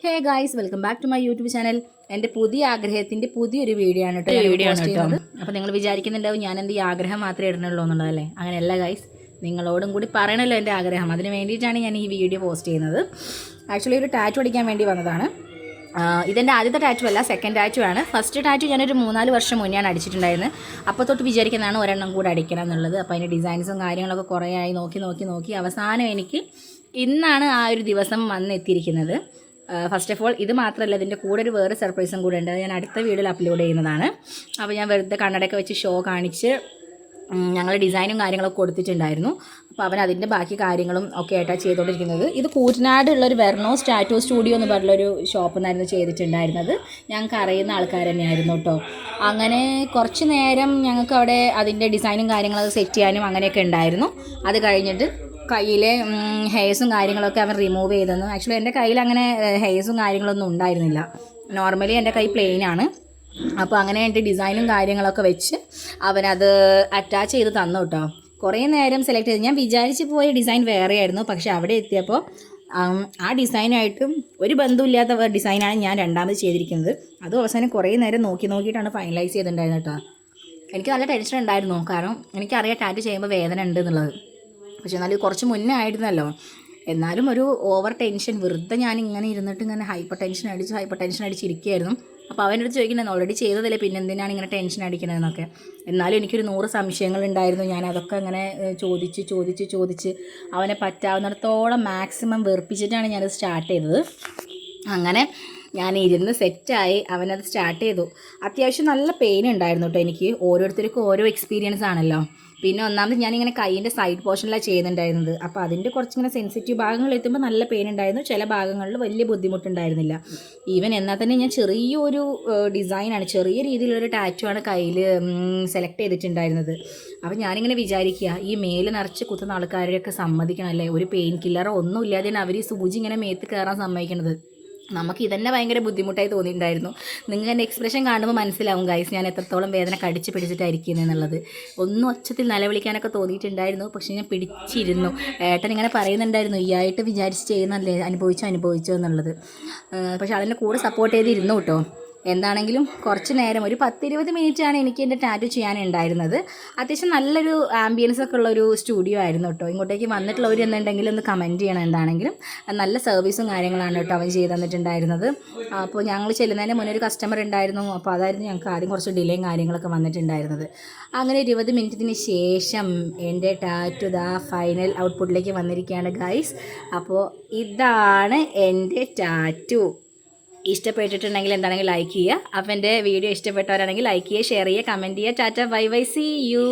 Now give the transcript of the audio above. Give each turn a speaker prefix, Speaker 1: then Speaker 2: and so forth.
Speaker 1: Hey guys, welcome back to my YouTube channel. എൻ്റെ പുതിയ ആഗ്രഹത്തിൻ്റെ പുതിയൊരു വീഡിയോ ആണ് കേട്ടോ. അപ്പോൾ നിങ്ങൾ വിചാരിക്കുന്നുണ്ടാവും ഞാൻ എന്ത് ഈ ആഗ്രഹം മാത്രമേ ഇടുന്നുള്ളൂ എന്നുള്ളതല്ലേ. അങ്ങനെയല്ല ഗായ്സ്, നിങ്ങളോടും കൂടി പറയണല്ലോ എൻ്റെ ആഗ്രഹം. അതിന് വേണ്ടിയിട്ടാണ് ഞാൻ ഈ വീഡിയോ പോസ്റ്റ് ചെയ്യുന്നത്. ആക്ച്വലി ഒരു ടാറ്റു അടിക്കാൻ വേണ്ടി വന്നതാണ്. ഇതെൻ്റെ ആദ്യത്തെ ടാറ്റു അല്ല, സെക്കൻഡ് ടാറ്റു ആണ്. ഫസ്റ്റ് ടാറ്റു ഞാനൊരു 3-4 വർഷം മുന്നെയാണ് അടിച്ചിട്ടുണ്ടായിരുന്നത്. അപ്പോൾ തൊട്ട് വിചാരിക്കുന്നതാണ് ഒരെണ്ണം കൂടെ അടിക്കണം എന്നുള്ളത്. അപ്പോൾ അതിൻ്റെ ഡിസൈൻസും കാര്യങ്ങളൊക്കെ കുറേ ആയി നോക്കി അവസാനം എനിക്ക് ഇന്നാണ് ആ ഒരു ദിവസം വന്നെത്തിയിരിക്കുന്നത്. ഫസ്റ്റ് ഓഫ് ഓൾ ഇത് മാത്രമല്ല, ഇതിൻ്റെ കൂടെ ഒരു വേറെ സർപ്രൈസും കൂടെ ഉണ്ട്. അത് ഞാൻ അടുത്ത വീഡിയോയിൽ അപ്ലോഡ് ചെയ്യുന്നതാണ്. അപ്പോൾ ഞാൻ വെറുതെ കണ്ണടയൊക്കെ വെച്ച് ഷോ കാണിച്ച് ഞങ്ങൾ ഡിസൈനും കാര്യങ്ങളൊക്കെ കൊടുത്തിട്ടുണ്ടായിരുന്നു. അപ്പോൾ അവൻ അതിൻ്റെ ബാക്കി കാര്യങ്ങളും ഒക്കെ ആയിട്ടാണ് ചെയ്തുകൊണ്ടിരിക്കുന്നത്. ഇത് കൂറ്റനാടുള്ളൊരു വെർണോസ് ടാറ്റു സ്റ്റുഡിയോ എന്ന് പറഞ്ഞുള്ളൊരു ഷോപ്പിൽ നിന്നായിരുന്നു ചെയ്തിട്ടുണ്ടായിരുന്നത്. ഞങ്ങൾക്ക് അറിയുന്ന ആൾക്കാർ തന്നെയായിരുന്നു കേട്ടോ. അങ്ങനെ കുറച്ച് നേരം ഞങ്ങൾക്ക് അവിടെ അതിൻ്റെ ഡിസൈനും കാര്യങ്ങളൊക്കെ സെറ്റ് ചെയ്യാനും അങ്ങനെയൊക്കെ ഉണ്ടായിരുന്നു. അത് കഴിഞ്ഞിട്ട് കയ്യിലെ ഹെയർസും കാര്യങ്ങളൊക്കെ അവൻ റിമൂവ് ചെയ്തെന്നു. ആക്ച്വലി എൻ്റെ കയ്യിൽ അങ്ങനെ ഹെയർസും കാര്യങ്ങളൊന്നും ഉണ്ടായിരുന്നില്ല. നോർമലി എൻ്റെ കൈ പ്ലെയിനാണ്. അപ്പോൾ അങ്ങനെ എൻ്റെ ഡിസൈനും കാര്യങ്ങളൊക്കെ വെച്ച് അവനത് അറ്റാച്ച് ചെയ്ത് തന്നു കേട്ടോ. കുറേ നേരം സെലക്ട് ചെയ്ത് ഞാൻ വിചാരിച്ച് പോയ ഡിസൈൻ വേറെ ആയിരുന്നു. പക്ഷേ അവിടെ എത്തിയപ്പോൾ ആ ഡിസൈനായിട്ടും ഒരു ബന്ധമില്ലാത്ത ഡിസൈനാണ് ഞാൻ രണ്ടാമത് ചെയ്തിരിക്കുന്നത്. അതും അവസാനം കുറേ നേരം നോക്കിയിട്ടാണ് ഫൈനലൈസ് ചെയ്തിട്ടുണ്ടായിരുന്നത് കേട്ടോ. എനിക്ക് നല്ല ടെൻഷൻ ഉണ്ടായിരുന്നു, കാരണം എനിക്കറിയാം ടാറ്റു ചെയ്യുമ്പോൾ വേദന ഉണ്ട് എന്നുള്ളത്. പക്ഷെ എന്നാലും കുറച്ച് മുന്നേ ആയിരുന്നല്ലോ. എന്നാലും ഒരു ഓവർ ടെൻഷൻ, വെറുതെ ഞാൻ ഇങ്ങനെ ഇരുന്നിട്ട് ഇങ്ങനെ ഹൈപ്പർ ടെൻഷൻ അടിച്ചിരിക്കുകയായിരുന്നു. അപ്പോൾ അവൻ്റെ അടുത്ത് ചോദിക്കുന്നത് ഓൾറെഡി ചെയ്തതല്ലേ, പിന്നെ എന്തിനാണ് ഇങ്ങനെ ടെൻഷൻ അടിക്കണതെന്നൊക്കെ. എന്നാലും എനിക്കൊരു 100 സംശയങ്ങളുണ്ടായിരുന്നു. ഞാൻ അതൊക്കെ അങ്ങനെ ചോദിച്ച് അവനെ പറ്റാവുന്നിടത്തോളം മാക്സിമം വെറുപ്പിച്ചിട്ടാണ് ഞാനത് സ്റ്റാർട്ട് ചെയ്തത്. അങ്ങനെ ഞാൻ ഇരുന്ന് സെറ്റായി അവനത് സ്റ്റാർട്ട് ചെയ്തു. അത്യാവശ്യം നല്ല പെയിൻ ഉണ്ടായിരുന്നു കേട്ടോ. എനിക്ക് ഓരോരുത്തർക്കും ഓരോ എക്സ്പീരിയൻസ് ആണല്ലോ. പിന്നെ ഒന്നാമത് ഞാനിങ്ങനെ കൈയിൻ്റെ സൈഡ് പോർഷനിലാണ് ചെയ്യുന്നുണ്ടായിരുന്നത്. അപ്പോൾ അതിൻ്റെ കുറച്ചിങ്ങനെ സെൻസിറ്റീവ് ഭാഗങ്ങൾ എത്തുമ്പോൾ നല്ല പെയിൻ ഉണ്ടായിരുന്നു. ചില ഭാഗങ്ങളിൽ വലിയ ബുദ്ധിമുട്ടുണ്ടായിരുന്നില്ല. ഈവൻ എന്നാൽ തന്നെ ഞാൻ ചെറിയൊരു ഡിസൈനാണ്, ചെറിയ രീതിയിലൊരു ടാറ്റു ആണ് കയ്യിൽ സെലക്ട് ചെയ്തിട്ടുണ്ടായിരുന്നത്. അപ്പോൾ ഞാനിങ്ങനെ വിചാരിക്കുക, ഈ മേല് നിറച്ച് കുത്തുന്ന ആൾക്കാരെയൊക്കെ സമ്മതിക്കണമല്ലേ, ഒരു പെയിൻ കില്ലറോ ഒന്നും ഇല്ലാതെയാണ് അവർ ഈ സൂചി ഇങ്ങനെ മേത്ത് കയറാൻ സമ്മതിക്കണത്. നമുക്ക് ഇതന്നെ ഭയങ്കര ബുദ്ധിമുട്ടായി തോന്നിയിട്ടുണ്ടായിരുന്നു. നിങ്ങൾക്ക് എൻ്റെ എക്സ്പ്രഷൻ കാണുമ്പോൾ മനസ്സിലാവും ഗൈസ് ഞാൻ എത്രത്തോളം വേദന കടിച്ച് പിടിച്ചിട്ടായിരിക്കുന്നത് എന്നുള്ളത്. ഒന്നും ഒച്ചത്തിൽ നിലവിളിക്കാനൊക്കെ തോന്നിയിട്ടുണ്ടായിരുന്നു. പക്ഷേ ഞാൻ പിടിച്ചിരുന്നു. ഏട്ടൻ ഇങ്ങനെ പറയുന്നുണ്ടായിരുന്നു, ഈ ആയിട്ട് വിചാരിച്ച് ചെയ്യുന്നല്ലേ, അനുഭവിച്ചോ എന്നുള്ളത്. പക്ഷേ അതിൻ്റെ കൂടെ സപ്പോർട്ട് ചെയ്തിരുന്നു കേട്ടോ. എന്താണെങ്കിലും കുറച്ച് നേരം ഒരു 10-20 മിനിറ്റാണ് എനിക്ക് എൻ്റെ ടാറ്റു ചെയ്യാനുണ്ടായിരുന്നത്. അത്യാവശ്യം നല്ലൊരു ആംബിയൻസ് ഒക്കെ ഉള്ളൊരു സ്റ്റുഡിയോ ആയിരുന്നു കേട്ടോ. ഇങ്ങോട്ടേക്ക് വന്നിട്ടുള്ളവർ എന്നുണ്ടെങ്കിലും ഒന്ന് കമൻറ്റ് ചെയ്യണം. എന്താണെങ്കിലും നല്ല സർവീസും കാര്യങ്ങളാണ് കേട്ടോ അവൻ ചെയ്ത് തന്നിട്ടുണ്ടായിരുന്നത്. അപ്പോൾ ഞങ്ങൾ ചെല്ലുന്നതിന് മുന്നേ ഒരു കസ്റ്റമർ ഉണ്ടായിരുന്നു. അപ്പോൾ അതായിരുന്നു ഞങ്ങൾക്ക് ആദ്യം കുറച്ച് ഡിലേയും കാര്യങ്ങളൊക്കെ വന്നിട്ടുണ്ടായിരുന്നത്. അങ്ങനെ 20 മിനിറ്റിന് ശേഷം എൻ്റെ ടാറ്റു ഫൈനൽ ഔട്ട്പുട്ടിലേക്ക് വന്നിരിക്കുകയാണ് ഗൈസ്. അപ്പോൾ ഇതാണ് എൻ്റെ ടാറ്റു. ഇഷ്ടപ്പെട്ടിട്ടുണ്ടെങ്കിൽ എന്താണെങ്കിൽ ലൈക്ക് ചെയ്യുക. അപ്പോൾ എൻ്റെ വീഡിയോ ഇഷ്ടപ്പെട്ടവരാണെങ്കിൽ ലൈക്ക് ചെയ്യുക, ഷെയർ ചെയ്യുക, കമൻറ്റ് ചെയ്യുക. Tata, bye bye, see U.